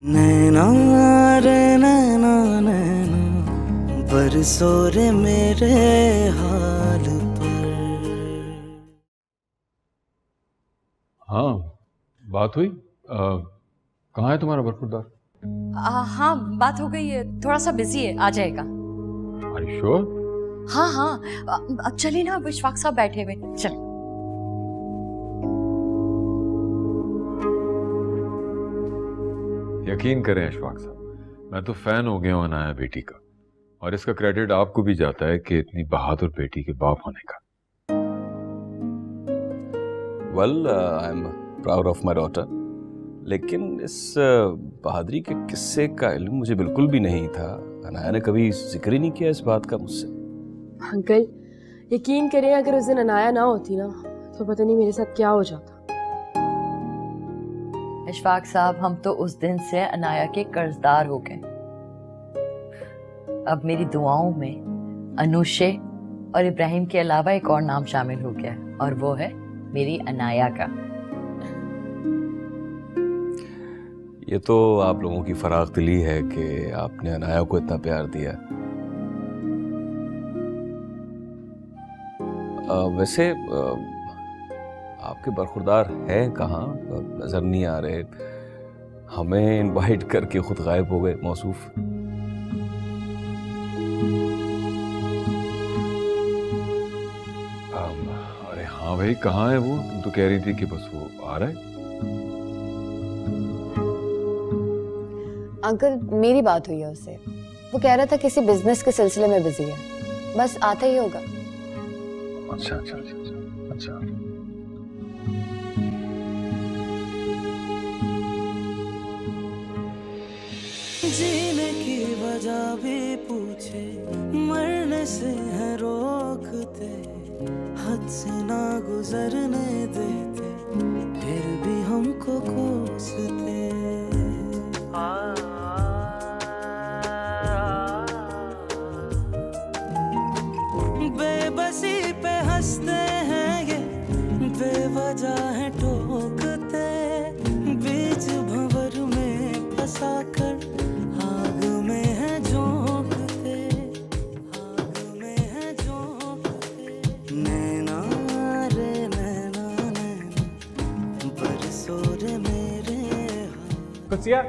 नैना रे नैना नैना बरसो रे मेरे हाल पर। हाँ, बात हुई। कहाँ है तुम्हारा बरखुरदार? हाँ, बात हो गई है, थोड़ा सा बिजी है, आ जाएगा। Are you sure? हाँ हाँ, चलिए ना, विश्वाक साहब बैठे हुए, चल। यकीन करें अशफाक साहब, मैं तो फैन हो गया हूँ अनाया बेटी का, और इसका क्रेडिट आपको भी जाता है कि इतनी बहादुर बेटी के बाप होने का। Well, I am proud of my daughter, लेकिन इस बहादुरी के किस्से का इल्म मुझे बिल्कुल भी नहीं था। अनाया ने कभी जिक्र ही नहीं किया इस बात का मुझसे। अंकल, यकीन करें, अगर उस दिन अनाया ना होती ना तो पता नहीं मेरे साथ क्या हो जाता। इशफाक साहब, हम तो उस दिन से अनाया के कर्जदार हो गए। अब मेरी दुआओं में अनुशे और इब्राहिम के अलावा एक और नाम शामिल हो गया है, और वो है मेरी अनाया का। ये तो आप लोगों की फराख दिली है कि आपने अनाया को इतना प्यार दिया। वैसे आपके बरखुरदार हैं कहाँ? नजर नहीं आ रहे। हमें इनवाइट करके खुद गायब हो गए, मौसूफ। अरे हाँ भाई, कहाँ है वो? तुम तो कह रही थी कि बस वो आ रहा है। अंकल, मेरी बात हुई है उससे। वो कह रहा था किसी बिजनेस के सिलसिले में बिजी है, बस आता ही होगा। अच्छा अच्छा अच्छा अच्छा अच्छा। जीने की वजह भी पूछे, मरने से है रोकते, हद से ना गुजरने देते, फिर भी हमको कोसते। बेबसी पे हंसते हैं ये, बेवजह है टोकते, बीच भंवर में फंसा कर आग में है झोंकते, आग में है झोंकते। नैना रे नैना नैना बरसो रे मेरे हाल। कुत्सिया,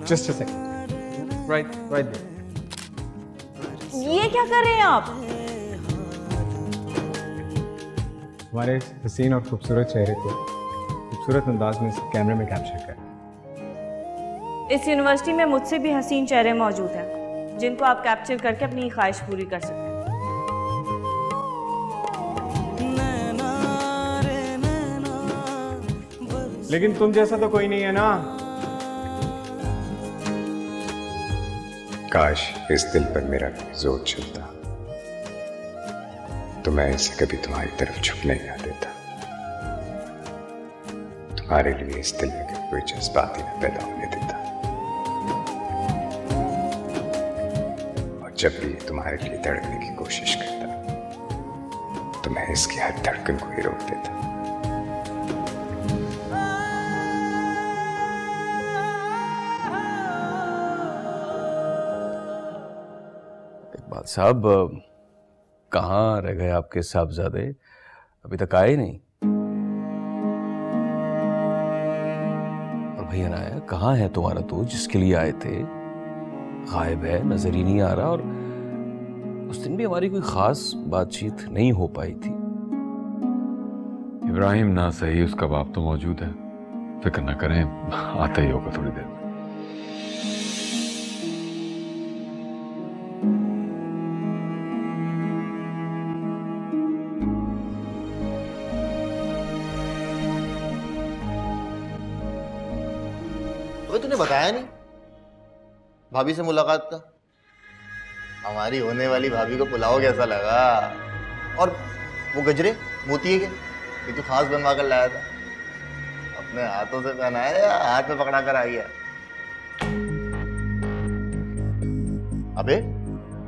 just a second. Right there. ये क्या कर रहे हैं आप? हमारे हसीन और खूबसूरत चेहरे को खूबसूरत अंदाज में कैमरे में कैप्चर करें। इस यूनिवर्सिटी में मुझसे भी हसीन चेहरे मौजूद हैं जिनको आप कैप्चर करके अपनी ख्वाहिश पूरी कर सकते हैं। लेकिन तुम जैसा तो कोई नहीं है ना। काश इस दिल पर मेरा कोई जोर चलता तो मैं इसे कभी तुम्हारी तरफ झुकने ना देता। तुम्हारे लिए इस दिल में कोई जज्बात ही न पैदा होने देता। और जब भी तुम्हारे लिए धड़कने की कोशिश करता तो मैं इसकी हर धड़कन को ही रोक देता। साहब, कहाँ रह गए आपके साहबजादे? अभी तक आए नहीं। और भैया अनाया, कहाँ है तुम्हारा दोस्त जिसके लिए आए थे? गायब है, नजर ही नहीं आ रहा। और उस दिन भी हमारी कोई खास बातचीत नहीं हो पाई थी। इब्राहिम ना सही, उसका बाप तो मौजूद है, फिक्र ना करें, आता ही होगा थोड़ी देर में। तूने बताया नहीं भाभी से मुलाकात का? हमारी होने वाली भाभी को पुलाव कैसा लगा? और वो गजरे मोती के ये तो खास बनवा कर लाया था, अपने हाथों से पहनाया या हाथ में पकड़ा कर आई है? अबे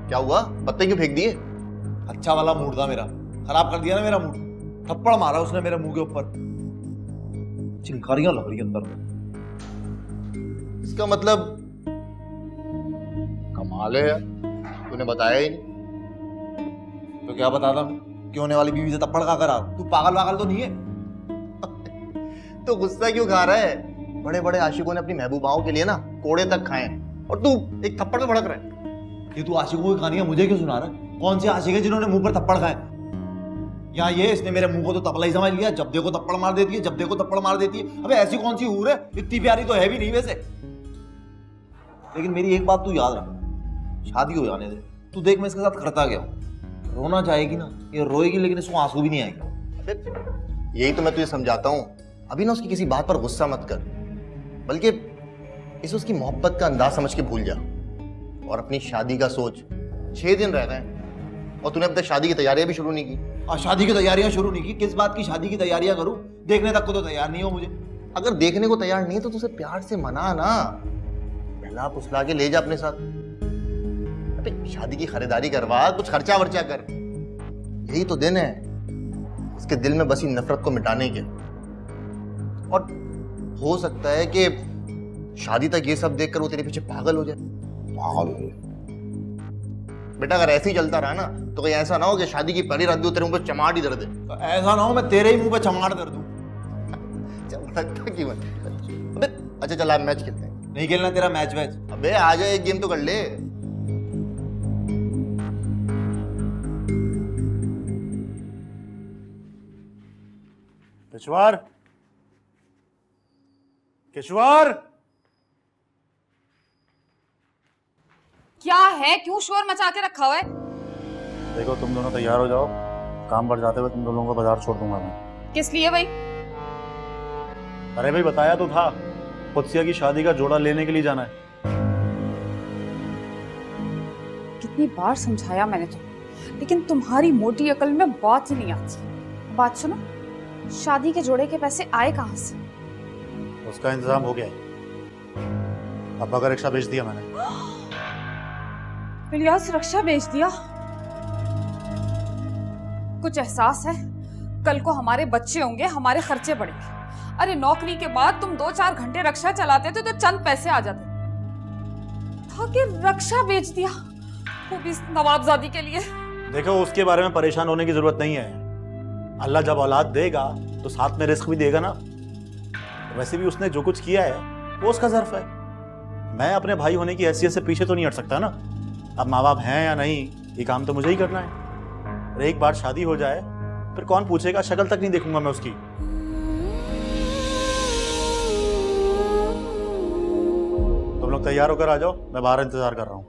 क्या हुआ, पत्ते क्यों फेंक दिए? अच्छा वाला मूड था मेरा, खराब कर दिया ना मेरा मूड। थप्पड़ मारा उसने मेरे मुंह के ऊपर। चिंगारियां लग रही है अंदर में। इसका मतलब कमाल है यार, तूने बताया ही नहीं। तो क्या बताता कि होने वाली बीवी से थप्पड़ खा कर आ? तू पागल वागल तो नहीं है? तो गुस्सा क्यों खा रहा है? बड़े बड़े आशिकों ने अपनी महबूबाओं के लिए ना कोड़े तक खाए और तू एक थप्पड़ में भड़क रहा है। ये तू आशिकों की कहानियां मुझे क्यों सुना रहा है? कौन से आशिक है जिन्होंने मुंह पर थप्पड़ खाए? या ये इसने मेरे मुंह को तो तबला ही समझ लिया, जब देखो थप्पड़ मार देती है, जब देखो थप्पड़ मार देती है। अबे ऐसी कौन सी हूर है? इतनी प्यारी तो है भी नहीं वैसे। लेकिन मेरी एक बात तू याद रखना, शादी हो जाने दे। तू देख मैं इसके साथ करता गया हूं। रोना चाहेगी ना, ये रोएगी लेकिन इसको आंसू भी नहीं आएगा। यही तो मैं तुझे समझाता हूँ, अभी ना उसकी किसी बात पर गुस्सा मत कर, बल्कि इसे उसकी मोहब्बत का अंदाज समझ के भूल जा और अपनी शादी का सोच। 6 दिन रह गए और तूने अब तक शादी की तैयारियां भी शुरू नहीं की। शादी की तैयारियां शुरू नहीं की? किस बात की शादी की तैयारियां करूं? देखने तक को तो तैयार नहीं हो मुझे। अगर देखने को तैयार नहीं है तो तुझे प्यार से मना ना, पहला पुसला के ले जा अपने साथ। अबे शादी की खरीदारी करवा, कुछ खर्चा वर्चा कर। यही तो दिन है उसके दिल में बसी नफरत को मिटाने के। और हो सकता है कि शादी तक ये सब देखकर वो तेरे पीछे पागल हो जाए। पागल हो जाए? बेटा अगर ऐसे ही चलता रहा ना तो कहीं ऐसा ना हो कि शादी की पहली रात भी तेरे मुंह पे चमाट ही दर दे। तो ऐसा ना हो मैं तेरे ही मुंह पे चमाट दर दूं। चमकता क्यों है? अबे अच्छा चल आप मैच खेलते हैं। नहीं खेलना तेरा मैच वैच? अबे आ जा, एक गेम तो कर ले। केशवर, केशवर, क्या है? क्यों शोर मचा के रखा हुआ है? देखो तुम दोनों तैयार हो जाओ, काम बढ़ जाते हुए तुम दोनों को बाजार छोड़ दूंगा मैं। किस लिए भाई? अरे भाई बताया तो था, कुत्सिया की शादी का जोड़ा लेने के लिए जाना है। कितनी बार समझाया मैंने तुम्हें, लेकिन तुम्हारी मोटी अकल में बात ही नहीं आती। बात सुनो, शादी के जोड़े के पैसे आए कहाँ से? उसका इंतजाम हो गया है, अब्बा का रिक्शा बेच दिया मैंने। इलियास रिक्शा बेच दिया? कुछ एहसास है? कल को हमारे बच्चे होंगे, हमारे खर्चे बढ़ेंगे। अरे नौकरी के बाद तुम 2-4 घंटे रिक्शा चलाते थे तो चंद पैसे आ जाते था कि रिक्शा बेच दिया, वो भी नवाबजादी के लिए। देखो उसके बारे में परेशान होने की जरूरत नहीं है। अल्लाह जब औलाद देगा तो साथ में रिस्क भी देगा ना। वैसे भी उसने जो कुछ किया है वो उसका ज़र्फ है। मैं अपने भाई होने की हैसियत से पीछे तो नहीं हट सकता ना। अब माँ बाप हैं या नहीं, ये काम तो मुझे ही करना है। और एक बार शादी हो जाए फिर कौन पूछेगा, शक्ल तक नहीं देखूंगा मैं उसकी। तुम लोग तैयार होकर आ जाओ, मैं बाहर इंतजार कर रहा हूँ।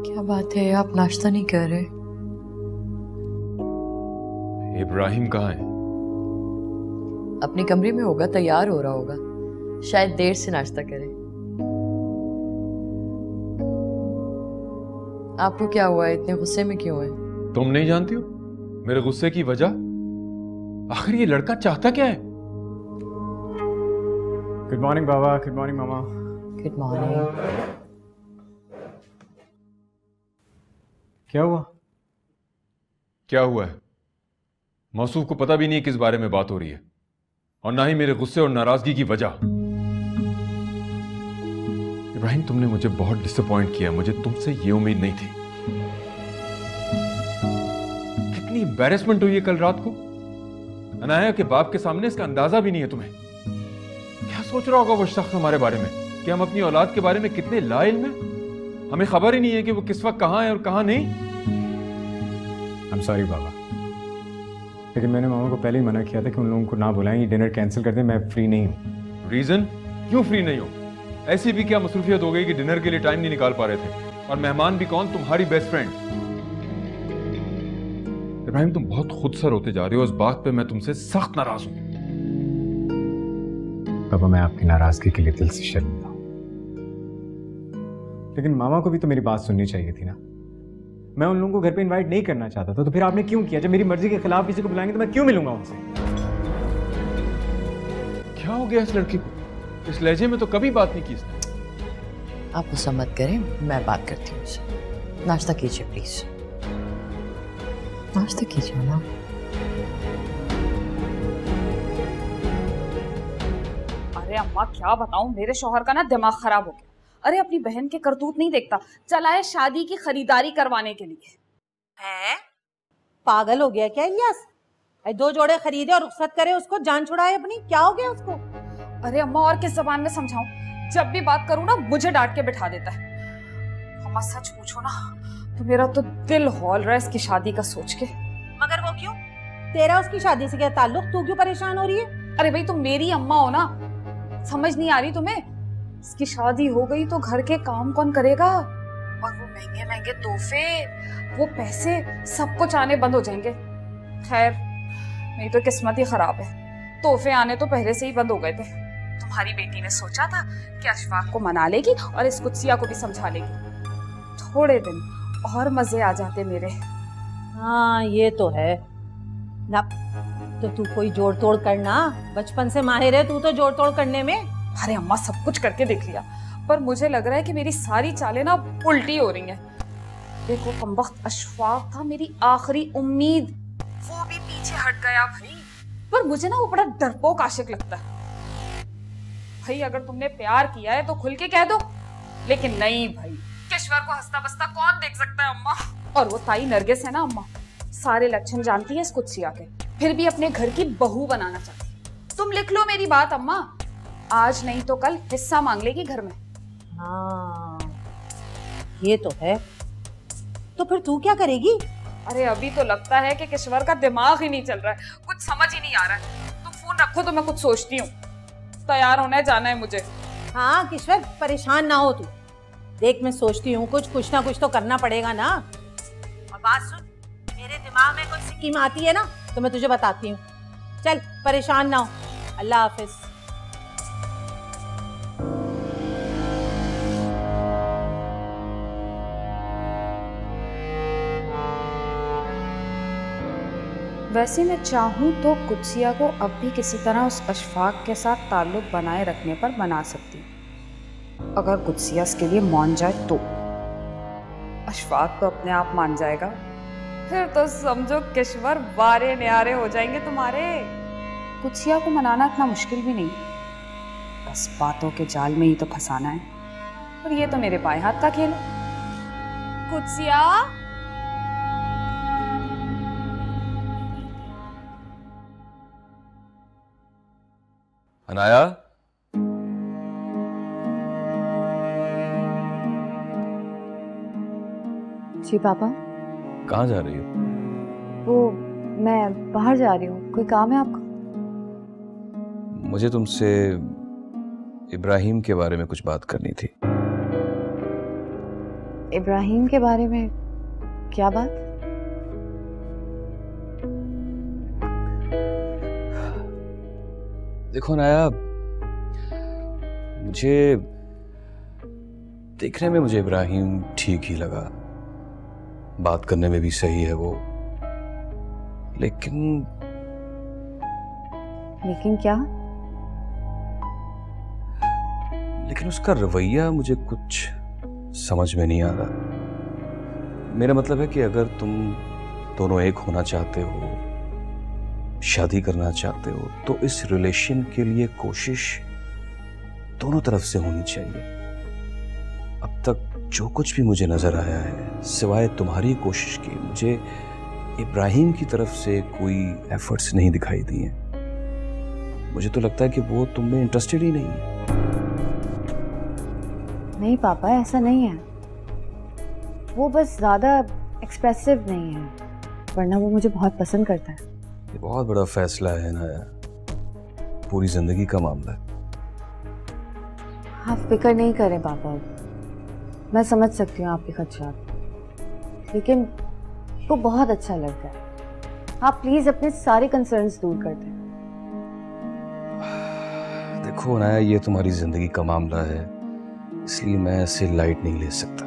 क्या बात है, आप नाश्ता नहीं कर रहे? इब्राहिम कहाँ है? अपने कमरे में होगा, तैयार हो रहा होगा। शायद देर से नाश्ता करे। आपको क्या हुआ है? इतने गुस्से में क्यों है? तुम नहीं जानती हो मेरे गुस्से की वजह? आखिर ये लड़का चाहता क्या है? गुड मॉर्निंग बाबा, गुड मॉर्निंग मामा। Good morning. क्या हुआ? क्या हुआ है? मौसूफ को पता भी नहीं किस बारे में बात हो रही है, और ना ही मेरे गुस्से और नाराजगी की वजह। इब्राहिम, तुमने मुझे बहुत डिसअपॉइंट किया। मुझे तुमसे ये उम्मीद नहीं थी। कितनी एम्बैरेसमेंट हुई है कल रात को। अनाया के बाप के सामने इसका अंदाजा भी नहीं है तुम्हें। क्या सोच रहा होगा वो शख्स हमारे बारे में, कि हम अपनी औलाद के बारे में कितने लाइल्म हैं। हमें खबर ही नहीं है कि वो किस वक्त कहां है और कहां नहीं। I'm sorry बाबा, लेकिन मैंने मामा को पहले ही मना किया था कि उन लोगों को ना बुलाएं, ये डिनर कैंसिल कर दें। मैं फ्री नहीं हूँ। रीजन? क्यों फ्री नहीं हो? ऐसी भी क्या मसरूफियत हो गई कि डिनर के लिए टाइम नहीं निकाल पा रहे थे? और मेहमान भी कौन? तुम्हारी बेस्ट फ्रेंड। इब्राहिम, तुम बहुत खुदसर होते जा रहे हो। इस बात पे मैं तुमसे सख्त नाराज हूं। पापा, मैं आपकी नाराजगी के लिए दिल से शर्मिंदा हूं, लेकिन मामा को भी तो मेरी बात सुननी चाहिए थी ना। मैं उन लोगों को घर पे इनवाइट नहीं करना चाहता था, तो फिर आपने क्यों किया? जब मेरी मर्जी के खिलाफ किसी को बुलाएंगे तो मैं क्यों मिलूंगा उनसे? क्या हो गया इस लड़की को? इस लहजे में तो कभी बात नहीं की इसने। आप गुस्सा मत करें, मैं बात करती हूँ उससे। नाश्ता कीजिए प्लीज, नाश्ता कीजिए ना। अरे अम्मा क्या बताऊं, मेरे शौहर का ना दिमाग खराब हो गया। अरे अपनी बहन के करतूत नहीं देखता, चला है शादी की खरीदारी करवाने के लिए। है पागल हो गया क्या इलियास? 2 जोड़े खरीदे और रुखसत करे उसको, जान छुड़ाए अपनी, क्या हो गया उसको? अरे अम्मा और किस जबान में समझाऊं, जब भी बात करूं ना मुझे डांट के बिठा देता है। अम्मा सच पूछो ना तो मेरा तो दिल हौल रहा है इसकी शादी का सोच के। मगर वो क्यों? तेरा उसकी शादी से क्या ताल्लुक? तू क्यों परेशान हो रही है? अरे भाई तुम मेरी अम्मा हो ना, समझ नहीं आ रही तुम्हें? इसकी शादी हो गई तो घर के काम कौन करेगा? और वो महंगे महंगे तोहफे, वो पैसे, सब कुछ आने बंद हो जाएंगे। खैर मेरी तो किस्मत ही खराब है, तोहफे आने तो पहले से ही बंद हो गए थे। तुम्हारी बेटी ने सोचा था कि अशफाक को मना लेगी और इस कुत्सिया को भी समझा लेगी। थोड़े दिन और मजे आ जाते मेरे। हाँ ये तो है ना, तो तू कोई जोड़ तोड़ करना, बचपन से माहिर है तू तो जोड़ तोड़ करने में। अरे अम्मा सब कुछ करके देख लिया, पर मुझे लग रहा है कि मेरी सारी चालें ना उल्टी हो रही हैं। देखो कमबख्त अशफाक था मेरी आखिरी उम्मीद, वो भी पीछे हट गया भाई। पर मुझे ना वो बड़ा डरपोक आशिक लगता है। भाई अगर तुमने प्यार किया है तो खुल के कह दो, लेकिन नहीं भाई, किश्वर को हंसता बसता कौन देख सकता है अम्मा। और वो ताई नरगिस है ना अम्मा, सारे लक्षण जानती है इस कुत्सिया के, फिर भी अपने घर की बहू बनाना चाहती। तुम लिख लो मेरी बात अम्मा, आज नहीं तो कल हिस्सा मांग लेगी घर में। हाँ ये तो है, तो फिर तू क्या करेगी? अरे अभी तो लगता है कि किश्वर का दिमाग ही नहीं चल रहा है, कुछ समझ ही नहीं आ रहा है। तुम फोन रखो तो मैं कुछ सोचती हूँ। तैयार होने जाना है मुझे। हाँ किश्वर परेशान ना हो तू, देख मैं सोचती हूँ कुछ ना कुछ तो करना पड़ेगा ना। और बात सुन, मेरे दिमाग में कोई स्कीम आती है ना तो मैं तुझे बताती हूँ। चल परेशान ना हो, अल्लाह हाफिज। वैसे मैं चाहूँ तो कुत्सिया को अब भी किसी तरह उस अशफाक के साथ ताल्लुक बनाए रखने पर बना सकती हूँ। अगर कुत्सिया इसके लिए मान जाए तो। अशफाक तो अपने आप मान जाएगा, फिर तो समझो किश्वर वारे न्यारे हो जाएंगे तुम्हारे। कुत्सिया को मनाना इतना मुश्किल भी नहीं, बस बातों के जाल में ही तो फंसाना है, और ये तो मेरे बाएं हाथ का खेल है। कुत्सिया अनाया, जी पापा। कहाँ जा रही हो? वो मैं बाहर जा रही हूँ, कोई काम है आपको? मुझे तुमसे इब्राहिम के बारे में कुछ बात करनी थी। इब्राहिम के बारे में? क्या बात? देखो नाया, मुझे देखने में मुझे इब्राहिम ठीक ही लगा, बात करने में भी सही है वो, लेकिन क्या? लेकिन उसका रवैया मुझे कुछ समझ में नहीं आ रहा। मेरा मतलब है कि अगर तुम दोनों एक होना चाहते हो, शादी करना चाहते हो, तो इस रिलेशन के लिए कोशिश दोनों तरफ से होनी चाहिए। अब तक जो कुछ भी मुझे नजर आया है, सिवाय तुम्हारी कोशिश की, मुझे इब्राहिम की तरफ से कोई एफर्ट्स नहीं दिखाई दिए। मुझे तो लगता है कि वो तुम में इंटरेस्टेड ही नहीं है। नहीं पापा, ऐसा नहीं है, वो बस ज्यादा एक्सप्रेसिव नहीं है, वरना वो मुझे बहुत पसंद करता है। ये बहुत बड़ा फैसला है ना यार, पूरी जिंदगी का मामला है। आप फिक्र नहीं करें पापा, मैं समझ सकती हूँ आपके खदशात, लेकिन वो बहुत अच्छा लड़का है। आप प्लीज अपने सारे कंसर्न्स दूर कर दें। देखो ना, ये तुम्हारी जिंदगी का मामला है, इसलिए मैं इसे लाइट नहीं ले सकता।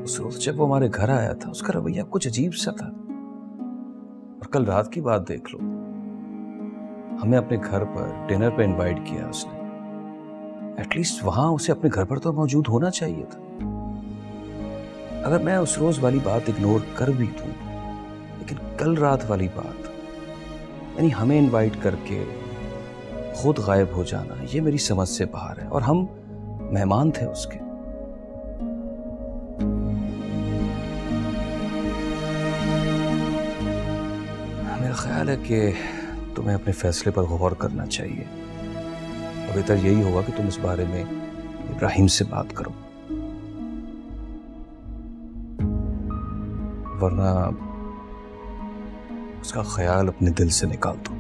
उस जब वो हमारे घर आया था उसका रवैया कुछ अजीब सा था। और कल रात की बात देख लो, हमें अपने घर पर डिनर पे इनवाइट किया उसने। एटलीस्ट वहां उसे अपने घर पर तो मौजूद होना चाहिए था। अगर मैं उस रोज वाली बात इग्नोर कर भी दूं, लेकिन कल रात वाली बात, यानी हमें इनवाइट करके खुद गायब हो जाना, ये मेरी समझ से बाहर है। और हम मेहमान थे उसके। मेरा ख्याल है कि तुम्हें अपने फैसले पर गौर करना चाहिए। बेहतर यही होगा कि तुम इस बारे में इब्राहिम से बात करो, वरना उसका ख्याल अपने दिल से निकाल दो।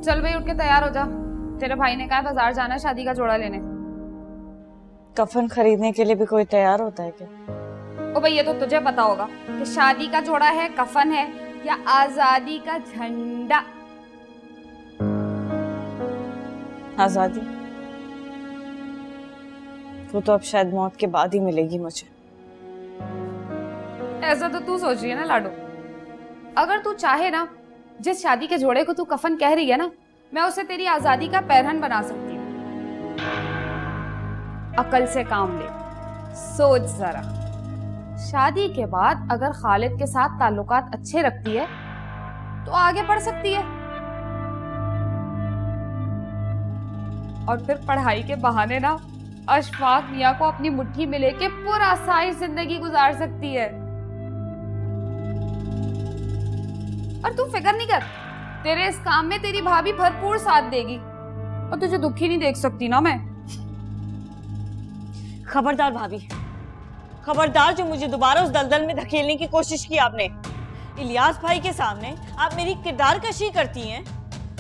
चल भाई उठ के तैयार हो जा, तेरे भाई ने कहा बाजार जाना है शादी का जोड़ा लेने। कफन खरीदने के लिए भी कोई तैयार होता है क्या? ओ भाई ये तो तुझे पता होगा कि शादी का जोड़ा है, कफन है या आजादी का झंडा। आजादी वो तो अब शायद मौत के बाद ही मिलेगी मुझे। ऐसा तो तू सोच रही है ना लाडो। अगर तू चाहे ना, जिस शादी के जोड़े को तू कफन कह रही है ना, मैं उसे तेरी आजादी का पैरहन बना सकती हूँ। अकल से काम ले, सोच जरा। शादी के बाद अगर खालिद के साथ ताल्लुकात अच्छे रखती है तो आगे बढ़ सकती है, और फिर पढ़ाई के बहाने ना अशफाक मियां को अपनी मुट्ठी में लेके पूरा सारी जिंदगी गुजार सकती है। और तू फिक्र नहीं कर, तेरे इस काम में तेरी भाभी भरपूर साथ देगी, और तुझे दुखी नहीं देख सकती ना मैं। खबरदार भाभी, खबरदार जो मुझे दोबारा उस दलदल में धकेलने की कोशिश की आपने। इलियास भाई के सामने आप मेरी किरदार कशी करती हैं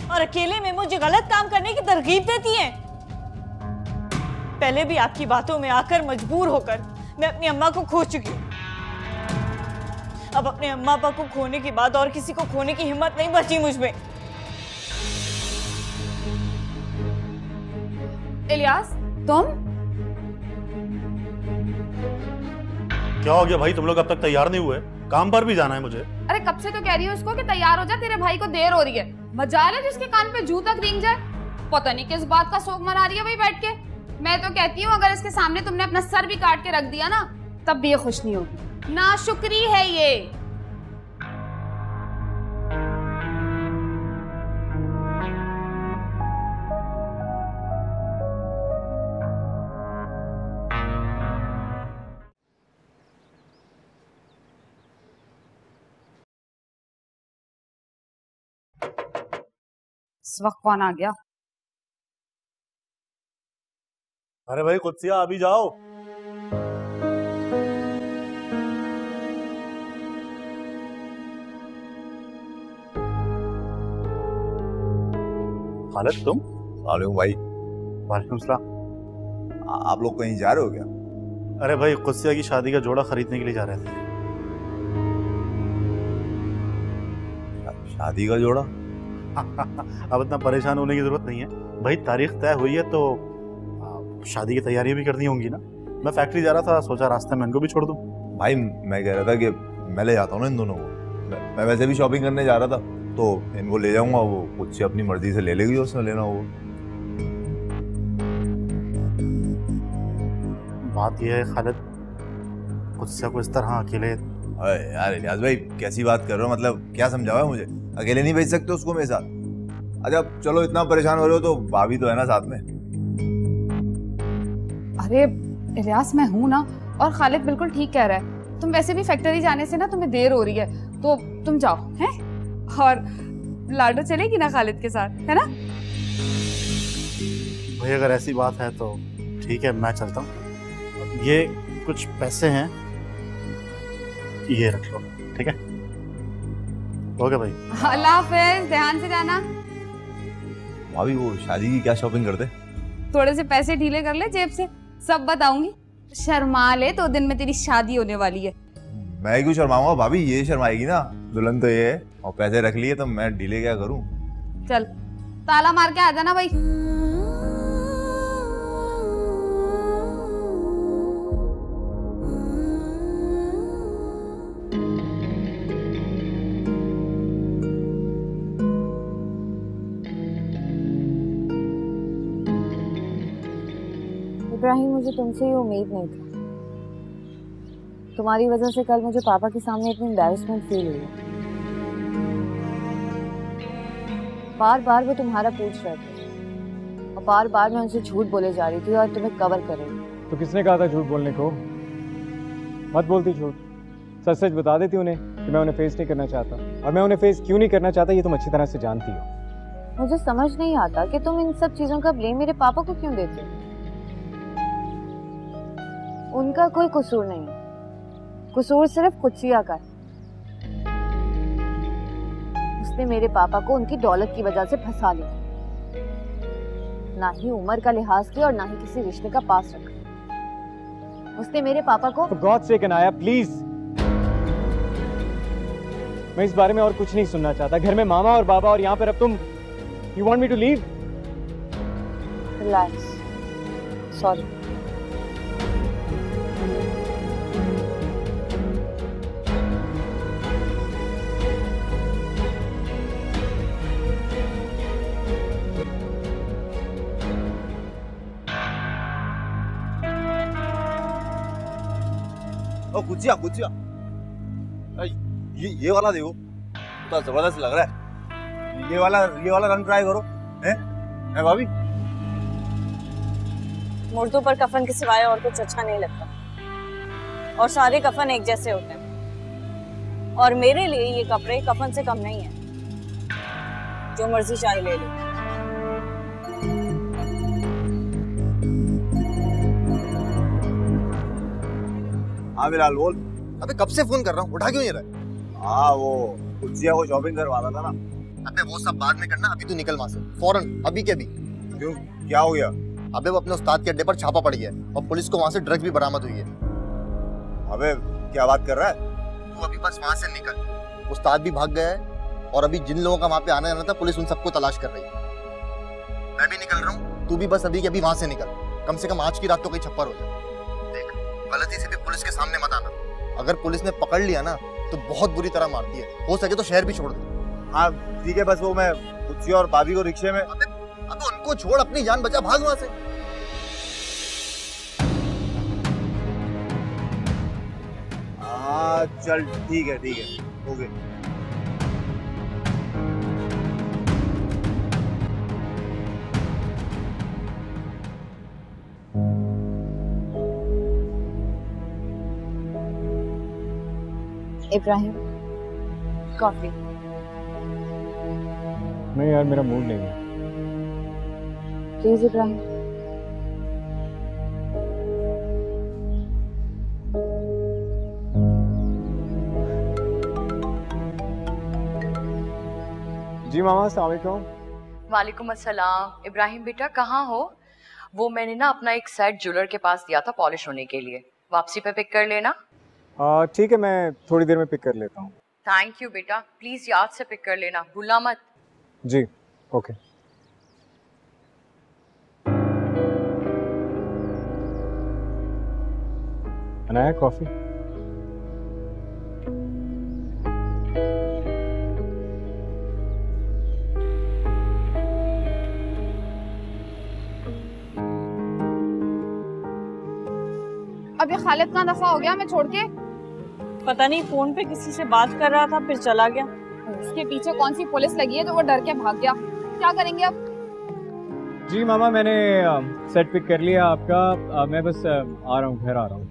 और अकेले में मुझे गलत काम करने की तरगीब देती हैं। पहले भी आपकी बातों में आकर मजबूर होकर मैं अपनी अम्मा को खो चुकी हूँ। अब अपने अम्मा पापा को खोने के बाद और किसी को खोने की हिम्मत नहीं बची मुझ में। इलियास तुम क्या हो गया भाई? तुम लोग अब तक तैयार नहीं हुए? काम पर भी जाना है मुझे। अरे कब से तो कह रही हूँ उसको कि तैयार हो जा, तेरे भाई को देर हो रही है। मजाल है जिसके कान पे जू तक रेंग जाए। पता नहीं किस बात का शौक मना रही है भाई बैठ के। मैं तो कहती हूँ अगर इसके सामने तुमने अपना सर भी काट के रख दिया ना, तब भी ये खुश नहीं होगी। नाशुक्री है ये। इस वक्त कौन आ गया? अरे भाई कुत्सिया अभी जाओ। खालिद तुम? वालेकुम भाई। वालेकुम सलाम। आप लोग कहीं जा रहे हो क्या? अरे भाई कुत्सिया की शादी का जोड़ा खरीदने के लिए जा रहे थे। शादी का जोड़ा? अब इतना परेशान होने की जरूरत नहीं है भाई, तारीख तय हुई है तो शादी की तैयारी भी करनी होंगी ना। मैं फैक्ट्री जा रहा था, सोचा रास्ते में इनको भी छोड़ दूं। भाई मैं कह रहा था कि मैं ले जाता हूँ ना इन दोनों को। मैं वैसे भी शॉपिंग करने जा रहा था, तो इनको ले जाऊंगा, वो खुद से अपनी मर्जी से ले लेगी जो उसने लेना हो। बात यह है खालिद, कुत्सिया को इस तरह अकेले। अरे यार इलियास भाई कैसी बात कर रहे हो? मतलब क्या समझा हुआ है मुझे? अकेले नहीं भेज सकते उसको मेरे साथ? अच्छा चलो इतना परेशान हो रहे हो तो भाभी तो है ना साथ में। अरे इलियास मैं हूं ना, और खालिद बिल्कुल ठीक कह रहा है। तुम वैसे भी फैक्ट्री जाने से ना तुम्हें देर हो रही है, तो तुम जाओ हैं। और लाडो चलेगी ना खालिद के साथ, है ना? भाई अगर ऐसी बात है तो ठीक है, मैं चलता हूँ। ये कुछ पैसे हैं, ये रख लो, ठीक है? ओके भाई, अल्लाह हाफिज, ध्यान से जाना। भाभी वो शादी की क्या शॉपिंग करते? थोड़े से पैसे ढीले कर ले जेब से, सब बताऊंगी। शर्मा ले, 2 दिन में तेरी शादी होने वाली है। मैं क्यों शर्माऊंगा भाभी, ये शर्माएगी ना, दुल्हन तो ये है, और पैसे रख लिए तो मैं ढीले क्या करूं? चल ताला मार के आ जाना भाई। इब्राहिम, मुझे तुमसे ये उम्मीद नहीं थी। तुम्हारी वजह से कल मुझे पापा के सामने इतनी एम्बैरेसमेंट फील हुई। बार बार वो तुम्हारा पूछ रहे थे और बार बार मैं उनसे झूठ बोले जा रही थी और तुम्हें कवर कर रही थी। तो किसने कहा था झूठ बोलने को? मत बोलती झूठ, सच सच बता देती उन्हें कि मैं उन्हें फेस नहीं करना चाहता। और मैं उन्हें फेस क्यों नहीं करना चाहता ये तुम अच्छी तरह से जानती हो। मुझे समझ नहीं आता कि तुम इन सब चीजों का ब्लेम मेरे पापा को क्यों देते हो। उनका कोई कसूर नहीं है, कसूर सिर्फ कुत्सिया का है। उसने मेरे पापा को उनकी दौलत की वजह से फंसा लिया, ना ही उम्र का लिहाज किया और ना ही किसी रिश्ते का पास रखा। उसने मेरे पापा को For God's sake Anaya, please, मैं इस बारे में और कुछ नहीं सुनना चाहता। घर में मामा और बाबा और यहाँ पर अब तुम, You want me to leave? Relax. Sorry. ओ गुजिया गुजिया, ये वाला देखो, तो जबरदस्त लग रहा है। ये वाला रंग ट्राई करो, हैं भाभी? मुर्दों पर कफन के सिवाय और कुछ अच्छा नहीं लगता, और सारे कफन एक जैसे होते हैं। और मेरे लिए ये कपड़े कफन से कम नहीं है, जो मर्जी चाहे ले लो। हाँ बिलाल बोल। अबे कब से फोन कर रहा हूँ, उठा क्यों नहीं रहा? हाँ वो गुजिया को शॉपिंग करवाना था ना। अबे वो सब बाद में करना, अभी तू निकल वहां से फौरन, अभी के अभी। क्यों, क्या हो गया? अबे वो अपने उस्ताद के अड्डे पर छापा पड़ गया है और पुलिस को वहां से ड्रग्स भी बरामद हुई है। अबे क्या बात कर रहा है? तू अभी बस वहां से निकल, उस्ताद भी भाग गया है और अभी जिन लोगों का वहां पे आना जाना था पुलिस उन सबको तलाश कर रही है। मैं भी निकल रहा हूँ, तू भी बस अभी के अभी वहां से निकल। कम से कम आज की रात तो कहीं छप्पर हो जाए। देख, गलती से भी पुलिस के सामने मत आना, अगर पुलिस ने पकड़ लिया ना तो बहुत बुरी तरह मारती है, हो सके तो शहर भी छोड़ दे। हाँ ठीक है, बस वो मैं गुजिया और भाभी को रिक्शे में। अबे उनको छोड़, अपनी जान बचा, भाग वहां से। हाँ चल ठीक है हो गए। इब्राहिम, कॉफी। नहीं यार, मेरा मूड नहीं है। प्लीज इब्राहिम। जी मामा, अस्सलाम वालेकुम। वालेकुम अस्सलाम। इब्राहिम बेटा कहाँ हो? वो मैंने ना अपना एक सेट ज्वेलर के पास दिया था पॉलिश होने के लिए, वापसी पे पिक कर लेना। ठीक है, मैं थोड़ी देर में पिक कर लेता हूँ। थैंक यू बेटा, प्लीज याद से पिक कर लेना, भूलना मत। जी ओके। अनाया, कॉफी। अब ये खालिद कहाँ दफा हो गया मैं छोड़ के? पता नहीं, फोन पे किसी से बात कर रहा था फिर चला गया। इसके पीछे कौन सी पुलिस लगी है जो वो डर के भाग गया? क्या करेंगे अब? जी मामा, मैंने सेट पिक कर लिया आपका। मैं बस आ रहा हूँ, घर आ रहा हूँ।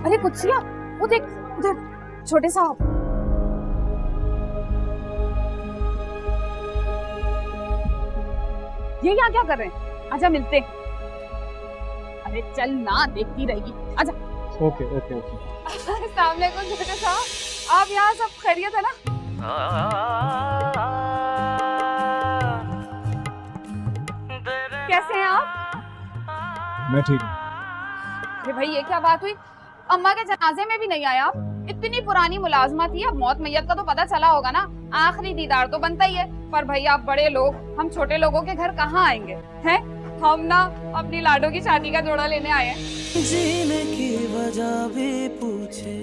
अरे कुत्सिया, वो देख उधर छोटे साहब। ये यहाँ क्या कर रहे हैं? आजा मिलते। अरे चल ना, देखती रहेगी, आजा। Okay okay okay. अस्सलाम वालेकुम छोटे साहब, आप यहाँ सब खैरियत है ना? कैसे हैं आप? मैं ठीक हूँ। अरे भाई ये क्या बात हुई? अम्मा के जनाजे में भी नहीं आया आप? इतनी पुरानी मुलाजमत थी, अब मौत मैयत का तो पता चला होगा ना, आखिरी दीदार तो बनता ही है। पर भाई आप बड़े लोग, हम छोटे लोगों के घर कहाँ आएंगे हैं? हम ना अपनी लाडो की शादी का जोड़ा लेने आए हैं। जीने की वजह भी पूछे,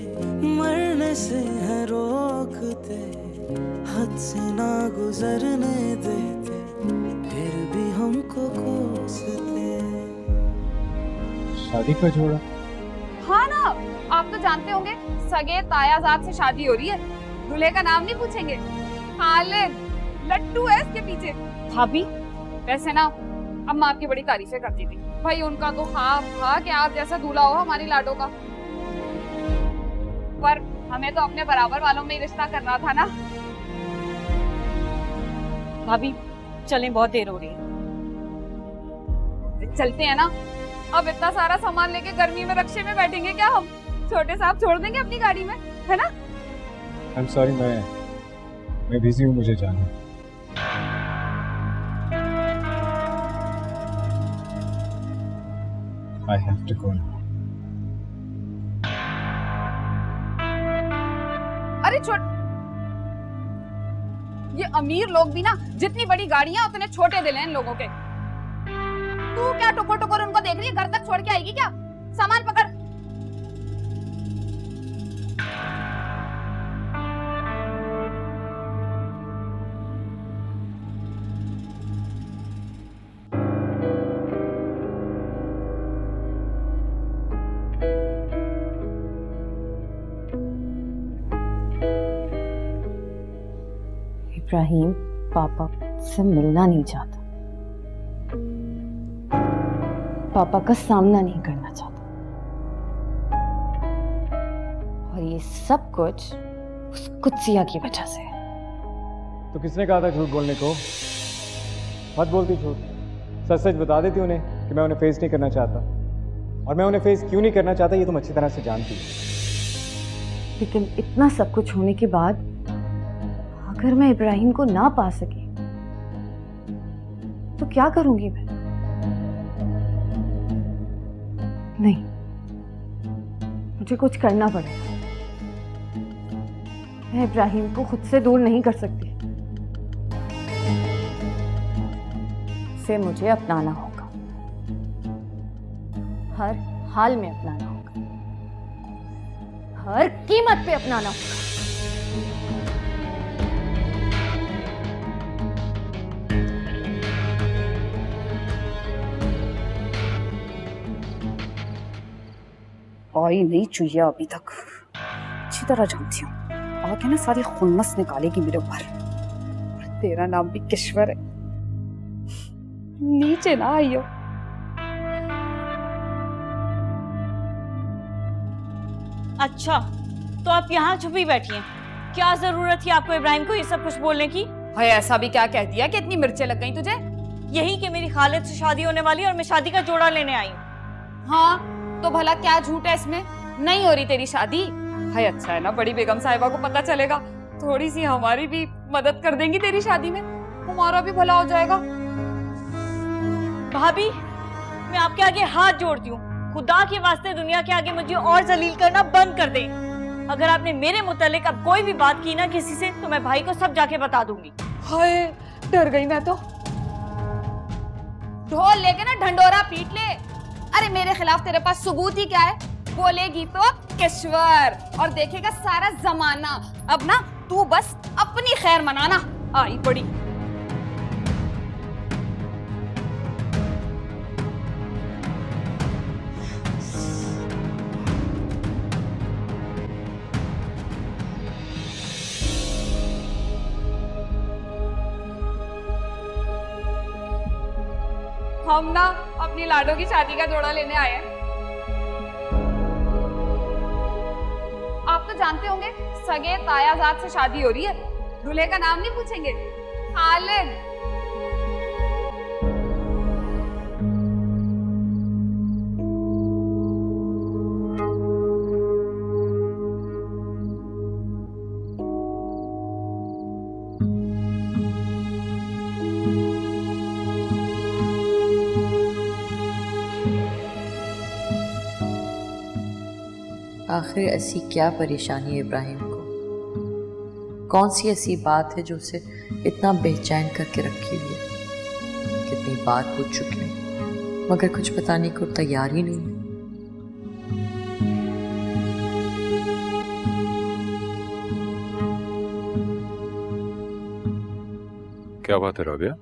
मरने से है रोकते, हद से ना गुजरने देते, फिर भी हमको कोसते। शादी का जोड़ा? हाँ ना, आप तो जानते होंगे सगे तायाजाद से शादी हो रही है। दूल्हे का नाम नहीं पूछेंगे, खालिद, लट्टू है इसके पीछे। भाभी वैसे ना अम्मा आपकी बड़ी तारीफें करती थी, भाई उनका तो ख्वाब था कि आप जैसा दूल्हा हो हमारी लाडो का, पर हमें तो अपने बराबर वालों में ही रिश्ता करना था ना। भाभी चलें, बहुत देर हो रही है। चलते हैं ना, अब इतना सारा सामान लेके गर्मी में रक्शे में बैठेंगे क्या हम? छोटे साहब छोड़ देंगे अपनी गाड़ी में, है ना? I'm sorry, मैं बिजी हूँ, मुझे जाना है। I have to go now. अरे ये अमीर लोग भी ना जितनी बड़ी गाड़ियां उतने छोटे दिल हैं इन लोगों के। तू क्या टुकुर टुकुर उनको देख रही है? घर तक छोड़ के आएगी क्या? सामान पकड़। इब्राहिम पापा से मिलना नहीं चाहता, पापा का सामना नहीं करना चाहता, और ये सब कुछ उस कुत्सिया की वजह से है। तो किसने कहा था झूठ बोलने को? मत बोलती झूठ, सच सच बता देती उन्हें कि मैं उन्हें फेस नहीं करना चाहता, और मैं उन्हें फेस क्यों नहीं करना चाहता ये तुम अच्छी तरह से जानती हो। लेकिन इतना सब कुछ होने के बाद अगर मैं इब्राहिम को ना पा सकी तो क्या करूंगी मैं? नहीं, मुझे कुछ करना पड़ेगा। मैं इब्राहिम को खुद से दूर नहीं कर सकती, इसे मुझे अपनाना होगा, हर हाल में अपनाना होगा, हर कीमत पे अपनाना होगा। आई नहीं चुहिया अभी तक, अच्छी तरह जानती हूँ, आके ना सारी खुन्नस निकालेगी मेरे ऊपर। तेरा नाम भी किश्वर है, नीचे ना आइयो। अच्छा तो आप यहाँ छुपी बैठी हैं, क्या जरूरत थी आपको इब्राहिम को ये सब कुछ बोलने की? हाय ऐसा भी क्या कह दिया कि इतनी मिर्चें लग गई तुझे? यही कि मेरी खालिद से शादी होने वाली और मैं शादी का जोड़ा लेने आई हूँ। हाँ तो भला क्या झूठ है इसमें? नहीं हो रही तेरी शादी? हाय अच्छा है ना, बड़ी बेगम साहिबा को पता चलेगा, थोड़ी सी हमारी भी मदद कर देंगी तेरी शादी में, हमारा भी भला हो जाएगा। भाभी मैं आपके आगे हाथ जोड़ती हूँ, खुदा के वास्ते दुनिया के आगे मुझे और जलील करना बंद कर दे। अगर आपने मेरे मुतालिक अब कोई भी बात की ना किसी से, तो मैं भाई को सब जाके बता दूंगी। हाय डर गई मैं तो। ढोल लेके ना ढंडोरा पीट ले। अरे मेरे खिलाफ तेरे पास सबूत ही क्या है? बोलेगी तो किश्वर और देखेगा सारा जमाना। अब ना तू बस अपनी खैर मनाना। आई पड़ी हम ना अपनी लाडो की शादी का जोड़ा लेने आए हैं। तो जानते होंगे सगे तायाजाद से शादी हो रही है। दूल्हे का नाम नहीं पूछेंगे? खालिद। आखिर ऐसी क्या परेशानी है इब्राहिम को? कौन सी ऐसी बात है जो उसे इतना बेचैन करके रखी हुई है? कितनी बार पूछ चुकी हूँ मगर कुछ बताने को तैयार ही नहीं है। क्या बात है राबिया?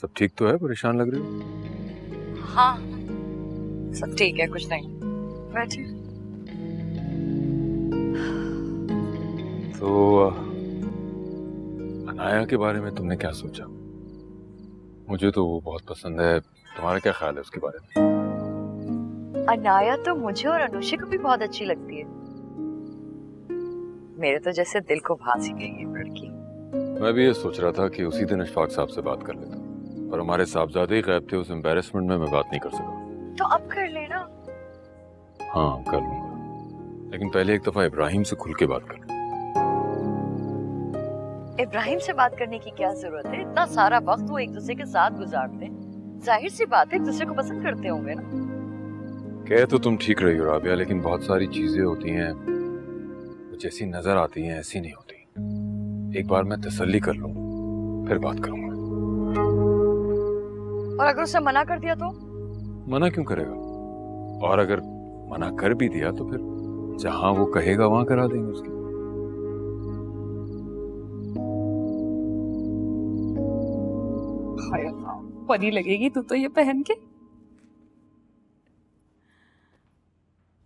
सब ठीक तो है? परेशान लग रही हो? हाँ सब ठीक है, कुछ नहीं, बैठे। तो अनाया के बारे में तुमने क्या सोचा? मुझे तो वो बहुत पसंद है, तुम्हारा क्या ख्याल है उसके बारे में? अनाया तो मुझे और अनुषा को भी बहुत अच्छी लगती है। मेरे तो जैसे दिल को भा सी गई है लड़की। मैं भी ये सोच रहा था कि उसी दिन अशफाक साहब से बात कर लेता, पर हमारे साहबजादे ही गायब थे, उस एम्बैरेसमेंट में मैं बात नहीं कर सका। तो अब कर लेना। हाँ कर लूंगा, लेकिन पहले एक दफा इब्राहिम से खुल के बात कर। इब्राहिम से बात करने की क्या जरूरत है? इतना सारा वक्त वो एक दूसरे के साथ गुजारते हैं, जाहिर सी बात है एक दूसरे को पसंद करते होंगे ना। कह तो तुम ठीक रही हो राबिया, लेकिन बहुत सारी चीजें होती हैं जैसी नजर आती हैं ऐसी नहीं होती। एक बार मैं तसल्ली कर लूं फिर बात करूंगा। और अगर उसे मना कर दिया तो? मना क्यों करेगा? और अगर मना कर भी दिया तो फिर जहां वो कहेगा वहां करा देंगे उसकी। परी लगेगी तू तो ये पहन के।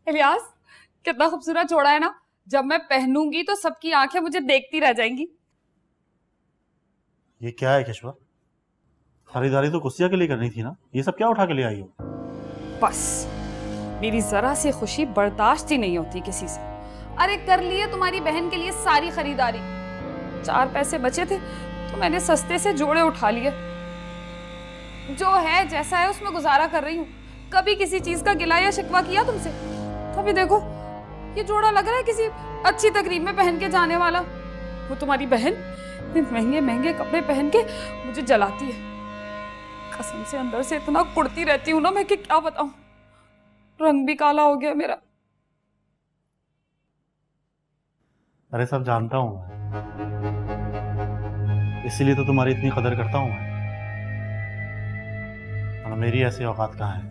इलियास कितना खूबसूरत जोड़ा है ना। जब मैं पहनूंगी तो सबकी आंखें मुझे देखती रह जाएंगी। ये क्या है केशवा? खरीदारी तो कुसिया के लिए करनी थी ना, ये सब क्या उठा के ले आई हो? बस मेरी जरा सी खुशी बर्दाश्त ही नहीं होती किसी से। अरे कर लिए तुम्हारी बहन के लिए सारी खरीदारी, 4 पैसे बचे थे तो मैंने सस्ते से जोड़े उठा लिए। जो है जैसा है उसमें गुजारा कर रही हूँ। कभी किसी चीज का गिला या शिकवा किया तुमसे? तो अभी देखो ये जोड़ा लग रहा है किसी अच्छी तकरीब में पहन के जाने वाला। वो तुम्हारी बहन महंगे महंगे कपड़े पहन के मुझे जलाती है। कसम से अंदर से इतना कुड़ती रहती हूँ ना मैं कि क्या बताऊं। रंग भी काला हो गया मेरा। अरे सब जानता हूं मैं, इसीलिए तो तुम्हारी इतनी कदर करता हूं मैं। और मेरी ऐसी औकात कहाँ है?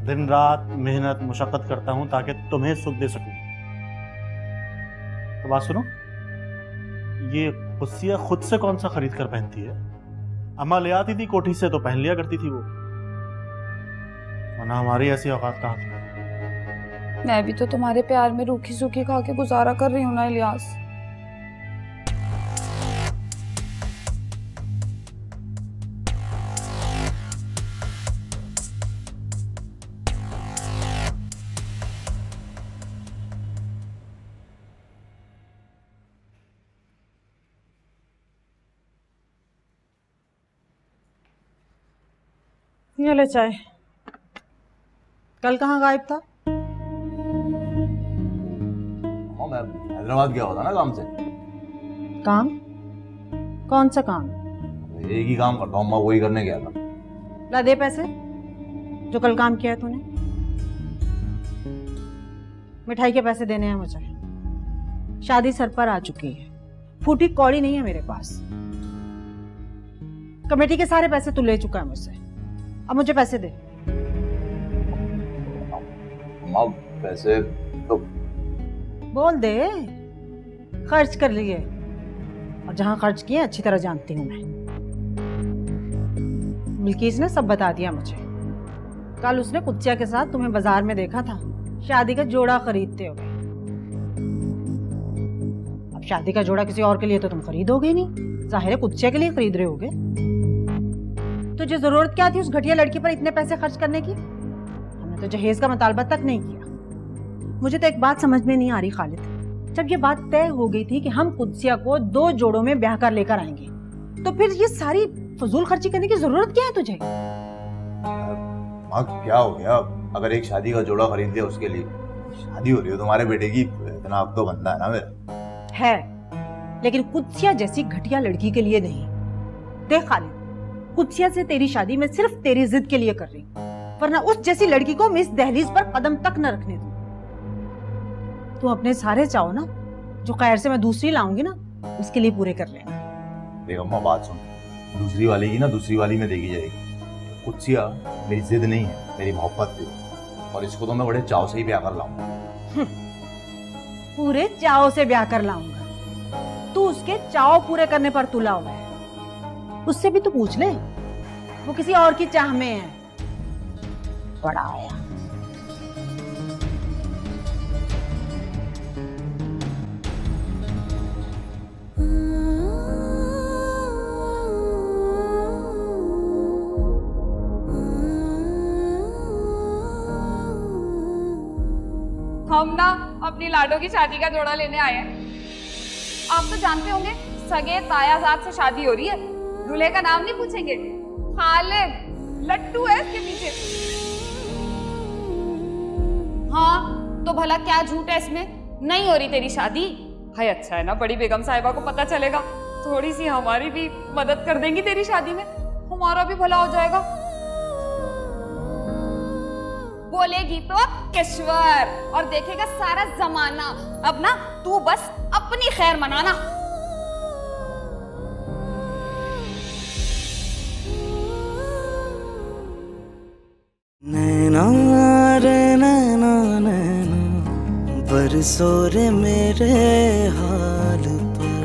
दिन रात मेहनत मुशक्कत करता हूं ताकि तुम्हें सुख दे सकूं। तो बात सुनो, ये कुसिया खुद से कौन सा खरीद कर पहनती है? अम्मा ले आती थी कोठी से तो पहन लिया करती थी वो, वरना हमारी ऐसी औकात कहाँ थी? मैं भी तो तुम्हारे प्यार में रूखी सूखी खा के गुजारा कर रही हूँ ना इलियास। ये ले चाय। कल कहाँ गायब था? मैं हैदराबाद गया होता ना काम से। काम? कौन सा काम? एक ही काम करता हूँ मैं, वही करने गया था। ला दे पैसे जो कल काम किया है तूने। मिठाई के पैसे देने हैं मुझे। शादी सर पर आ चुकी है, फूटी कौड़ी नहीं है मेरे पास। कमेटी के सारे पैसे तू ले चुका है मुझसे, अब मुझे पैसे दे। माँ पैसे तो बोल दे। खर्च कर लिए, और जहां खर्च किए अच्छी तरह जानती हूं मैं। बिल्किस ने सब बता दिया मुझे। कल उसने कुत्सिया के साथ तुम्हें बाजार में देखा था, शादी का जोड़ा खरीदते हुए। अब शादी का जोड़ा किसी और के लिए तो तुम खरीदोगे नहीं, जाहिर है कुत्सिया के लिए खरीद रहे होगे। तुझे जरूरत क्या थी उस घटिया लड़की पर इतने पैसे खर्च करने की? हमने तो जहेज का मुतालबा तक नहीं किया। मुझे तो एक बात समझ में नहीं आ रही खालिद, जब ये बात तय हो गई थी कि हम कुदसिया को 2 जोड़ों में ब्याह कर लेकर आएंगे, तो फिर ये सारी फजूल खर्ची करने की जरूरत क्या है तुझे? माँ क्या हो गया? अगर एक शादी का जोड़ा खरीद लिया, उसके लिए शादी हो रही है तुम्हारे बेटे की, इतना अब तो बनता है ना मेरा। है, लेकिन कुदसिया जैसी घटिया लड़की के लिए नहीं। देख खालिद, कुदसिया से तेरी शादी मैं सिर्फ तेरी जिद के लिए कर रही हूँ, वरना उस जैसी लड़की को मैं इस दहलीज पर कदम तक न रखने दूँ। तू अपने सारे चाहो ना, जो खैर से मैं दूसरी लाऊंगी ना, उसके लिए पूरे कर लेना। देख अम्मा बात सुन, दूसरी वाली की ना दूसरी वाली में देखी जाएगी। कुदसिया मेरी जिद नहीं है, मेरी मोहब्बत थी, और इसको तो मैं बड़े चाव से ही ब्याह कर लाऊंगा। पूरे चाव से ब्याह कर लाऊंगा? तू उसके चाव पूरे करने पर तुला हुआ है। उससे भी तो पूछ ले, वो किसी और की चाह में है। बड़ा आया। हम ना अपनी लाडो की शादी का जोड़ा लेने आए हैं। आप तो जानते होंगे सगे तायाजाद से शादी हो रही है। दूल्हे का नाम नहीं पूछेंगे, खालिद लट्टू है इसके पीछे। हाँ तो भला क्या झूठ है इसमें? नहीं हो रही तेरी शादी? हाय अच्छा है ना, बड़ी बेगम साहिबा को पता चलेगा, थोड़ी सी हमारी भी मदद कर देंगी तेरी शादी में, हमारा भी भला हो जाएगा। बोलेगी तो किश्वर और देखेगा सारा जमाना। अब ना तू बस अपनी खैर मनाना। नैना रे नैना नैना बरसो रे मेरे हाल पर,